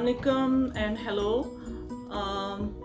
Assalamualaikum and hello.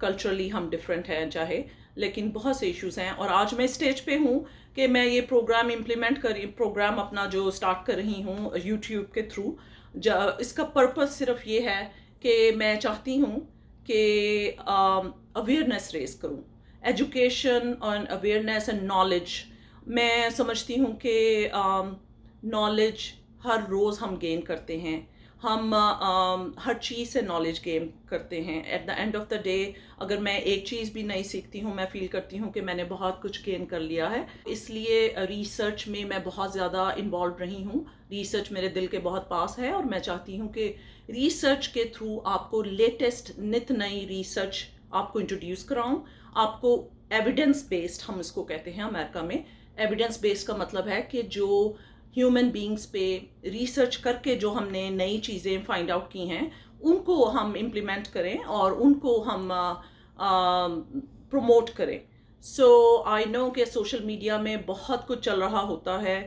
Culturally ہم different ہیں چاہے، لیکن بہت سے ایشوز ہیں. اور آج میں اسٹیج پہ ہوں کہ میں یہ پروگرام اپنا جو اسٹارٹ کر رہی ہوں یوٹیوب کے تھرو. اس کا پرپز صرف یہ ہے کہ میں چاہتی ہوں کہ اویئرنیس ریز کروں، education and awareness and knowledge. میں سمجھتی ہوں کہ نالج ہر روز ہم گین کرتے ہیں، ہم ہر چیز سے نالج گین کرتے ہیں. At the end of the day اگر میں ایک چیز بھی نہیں سیکھتی ہوں، میں فیل کرتی ہوں کہ میں نے بہت کچھ گین کر لیا ہے. اس لیے ریسرچ میں میں بہت زیادہ انوالو رہی ہوں. ریسرچ میرے دل کے بہت پاس ہے، اور میں چاہتی ہوں کہ ریسرچ کے تھرو آپ کو لیٹسٹ نت نئی ریسرچ آپ کو انٹروڈیوس کراؤں. آپ کو ایویڈنس بیسڈ، ہم اس کو کہتے ہیں امریکہ میں. ایویڈنس بیسڈ کا مطلب ہے کہ جو ہیومن بینگز پہ ریسرچ کر کے جو ہم نے نئی چیزیں فائنڈ آؤٹ کی ہیں ان کو ہم امپلیمنٹ کریں اور ان کو ہم پروموٹ کریں. سو آئی نو کہ سوشل میڈیا میں بہت کچھ چل رہا ہوتا ہے،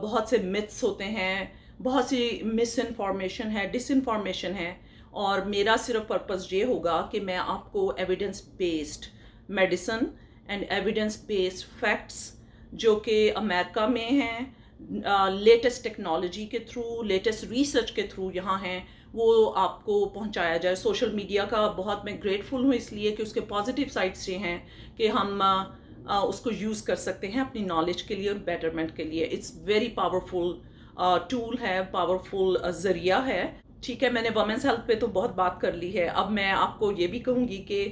بہت سے متس ہوتے ہیں، بہت سی مس انفارمیشن ہے، ڈس انفارمیشن ہے. اور میرا صرف پرپز یہ ہوگا کہ میں آپ کو evidence based medicine and evidence based facts جو کہ امریکہ میں ہیں، لیٹسٹ ٹیکنالوجی کے تھرو، لیٹسٹ ریسرچ کے تھرو یہاں ہیں، وہ آپ کو پہنچایا جائے. سوشل میڈیا کا بہت میں گریٹفل ہوں اس لیے کہ اس کے پازیٹیو سائڈس یہ ہیں کہ ہم اس کو یوز کر سکتے ہیں اپنی نالج کے لیے اور بیٹرمنٹ کے لیے. اٹس ویری پاورفل ٹول ہے، پاورفل ذریعہ ہے. ٹھیک ہے، میں نے وومنس ہیلتھ پہ تو بہت بات کر لی ہے. اب میں آپ کو یہ بھی کہوں گی کہ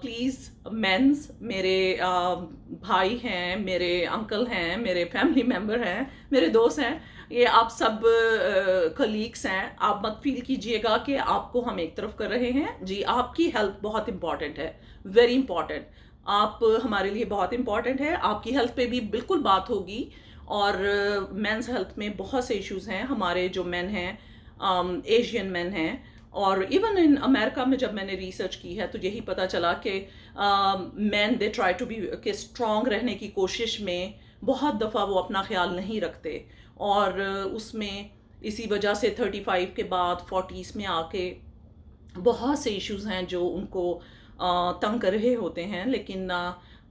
پلیز مینز، میرے بھائی ہیں، میرے انکل ہیں، میرے فیملی ممبر ہیں، میرے دوست ہیں، یہ آپ سب کلیگس ہیں. آپ مت فیل کیجئے گا کہ آپ کو ہم ایک طرف کر رہے ہیں. جی، آپ کی ہیلتھ بہت امپورٹنٹ ہے، ویری امپورٹنٹ. آپ ہمارے لیے بہت امپورٹنٹ ہے. آپ کی ہیلتھ پہ بھی بالکل بات ہوگی. اور مینز ہیلتھ میں بہت سے ایشوز ہیں. ہمارے جو مین ہیں، ایشین مین ہیں، اور ایون ان امریکہ میں جب میں نے ریسرچ کی ہے تو یہی پتہ چلا کہ مین دے ٹرائی ٹو بی کہ اسٹرانگ رہنے کی کوشش میں بہت دفعہ وہ اپنا خیال نہیں رکھتے، اور اس میں اسی وجہ سے 35 کے بعد 40s میں آ کے بہت سے ایشوز ہیں جو ان کو تنگ کر رہے ہوتے ہیں. لیکن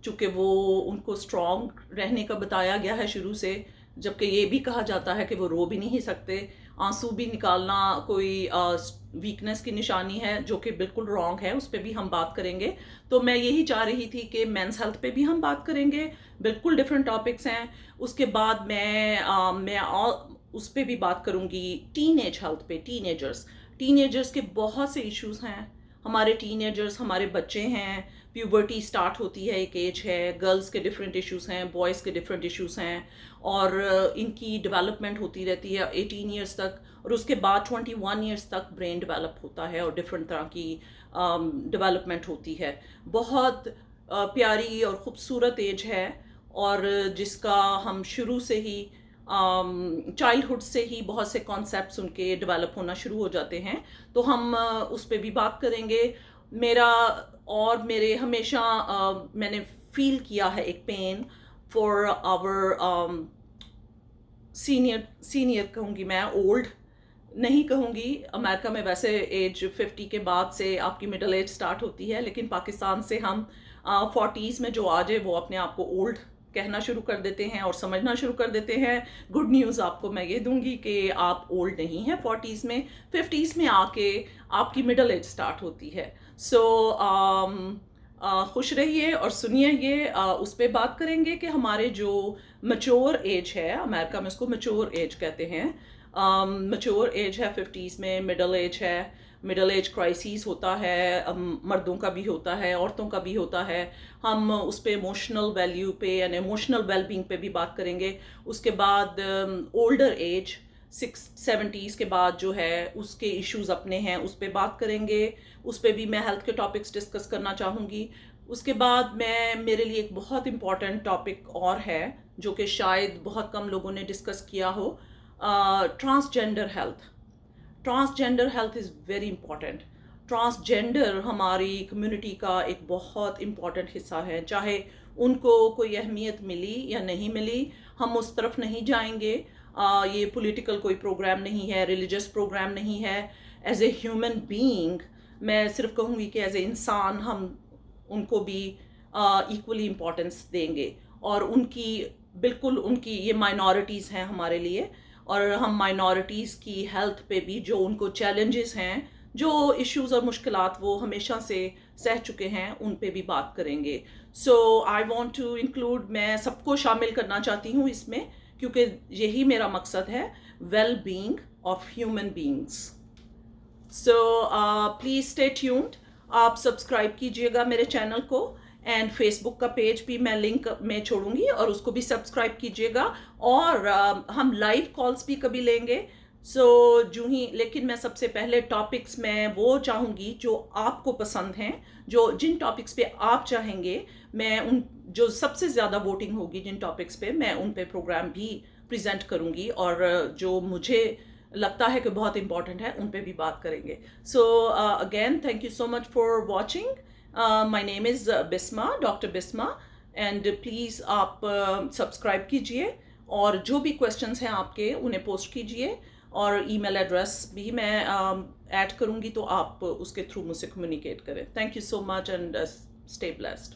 چونکہ وہ ان کو اسٹرانگ رہنے کا بتایا گیا ہے شروع سے، جبکہ یہ بھی کہا جاتا ہے کہ وہ رو بھی نہیں سکتے. آنسو بھی نکالنا کوئی ویکنس کی نشانی ہے، جو کہ بالکل رانگ ہے. اس پہ بھی ہم بات کریں گے. تو میں یہی چاہ رہی تھی کہ مینس ہیلتھ پہ بھی ہم بات کریں گے. بالکل ڈفرینٹ ٹاپکس ہیں. اس کے بعد میں اس پہ بھی بات کروں گی ٹین ایج ہیلتھ پہ. ٹین ایجرس کے بہت سے ایشوز ہیں. ہمارے ٹین ایجرس، ہمارے بچے ہیں، پیوبرٹی سٹارٹ ہوتی ہے، ایک ایج ہے. گرلز کے ڈفرینٹ ایشوز ہیں، بوائز کے ڈفرینٹ ایشوز ہیں، اور ان کی ڈیولپمنٹ ہوتی رہتی ہے 18 ایئرس تک، اور اس کے بعد 21 ایئرس تک برین ڈیولپ ہوتا ہے اور ڈفرینٹ طرح کی ڈیولپمنٹ ہوتی ہے. بہت پیاری اور خوبصورت ایج ہے، اور جس کا ہم شروع سے ہی چائلڈہڈ سے ہی بہت سے کانسیپٹس ان کے ڈیولپ ہونا شروع ہو جاتے ہیں. تو ہم اس پہ بھی بات کریں گے. میرے ہمیشہ میں نے فیل کیا ہے ایک پین فار آور سینئر کہوں گی میں، اولڈ نہیں کہوں گی. امریکہ میں ویسے ایج 50 کے بعد سے آپ کی مڈل ایج سٹارٹ ہوتی ہے، لیکن پاکستان سے ہم 40s میں جو آ جائے وہ اپنے آپ کو اولڈ کہنا شروع کر دیتے ہیں اور سمجھنا شروع کر دیتے ہیں. گڈ نیوز آپ کو میں یہ دوں گی کہ آپ اولڈ نہیں ہیں 40s میں. 50s میں آ کے آپ کی مڈل ایج سٹارٹ ہوتی ہے. سو خوش رہیے اور سنیے. یہ اس پہ بات کریں گے کہ ہمارے جو میچور ایج ہے، امریکہ میں اس کو میچور ایج کہتے ہیں. میچور ایج ہے 50s میں. مڈل ایج ہے. مڈل ایج کرائسس ہوتا ہے، مردوں کا بھی ہوتا ہے، عورتوں کا بھی ہوتا ہے. ہم اس پہ ایموشنل ویلیو پہ یعنی ایموشنل ویل بینگ پہ بھی بات کریں گے. اس کے بعد اولڈر ایج 70s کے بعد جو ہے اس کے ایشوز اپنے ہیں، اس پہ بات کریں گے. اس پہ بھی میں ہیلتھ کے ٹاپکس ڈسکس کرنا چاہوں گی. اس کے بعد میرے لیے ایک بہت امپورٹنٹ ٹاپک اور ہے جو کہ شاید بہت کم لوگوں نے ڈسکس کیا ہو، transgender health. Transgender health is very important. Transgender ہماری کمیونٹی کا ایک بہت امپورٹنٹ حصہ ہے. چاہے ان کو کوئی اہمیت ملی یا نہیں ملی، ہم اس طرف نہیں جائیں گے. یہ پولیٹیکل کوئی پروگرام نہیں ہے، ریلیجس پروگرام نہیں ہے. ایز اے ہیومن بینگ میں صرف کہوں گی کہ ایز اے انسان ہم ان کو بھی ایکولی امپورٹنس دیں گے، اور ان کی بالکل ان کی یہ مائنورٹیز ہیں ہمارے لیے، اور ہم مائنورٹیز کی ہیلتھ پہ بھی جو ان کو چیلنجز ہیں، جو ایشوز اور مشکلات وہ ہمیشہ سے سہ چکے ہیں، ان پہ بھی بات کریں گے. سو آئی وانٹ ٹو انکلوڈ، میں سب کو شامل کرنا چاہتی ہوں اس میں، کیونکہ یہی میرا مقصد ہے، well being of human beings. So please stay tuned. آپ سبسکرائب کیجیے گا میرے چینل کو، اینڈ فیس بک کا پیج بھی میں لنک میں چھوڑوں گی، اور اس کو بھی سبسکرائب کیجیے گا. اور ہم لائیو کالس بھی کبھی لیں گے. سو لیکن میں سب سے پہلے ٹاپکس میں وہ چاہوں گی جو آپ کو پسند ہیں، جن ٹاپکس پہ آپ چاہیں گے، میں ان جو سب سے زیادہ ووٹنگ ہوگی جن ٹاپکس پہ، میں ان پہ پروگرام بھی پریزنٹ کروں گی، اور جو مجھے لگتا ہے کہ بہت امپورٹنٹ ہے ان پہ بھی بات کریں گے. So again thank you so much for watching. My name is Bisma, doctor Bisma, and please آپ سبسکرائب کیجیے، اور جو بھی کویشچنس ہیں آپ کے انہیں پوسٹ کیجیے، اور ای میل ایڈریس بھی میں ایڈ کروں گی، تو آپ اس کے تھرو مجھ سے کمیونیکیٹ کریں. Thank you so much and stay blessed.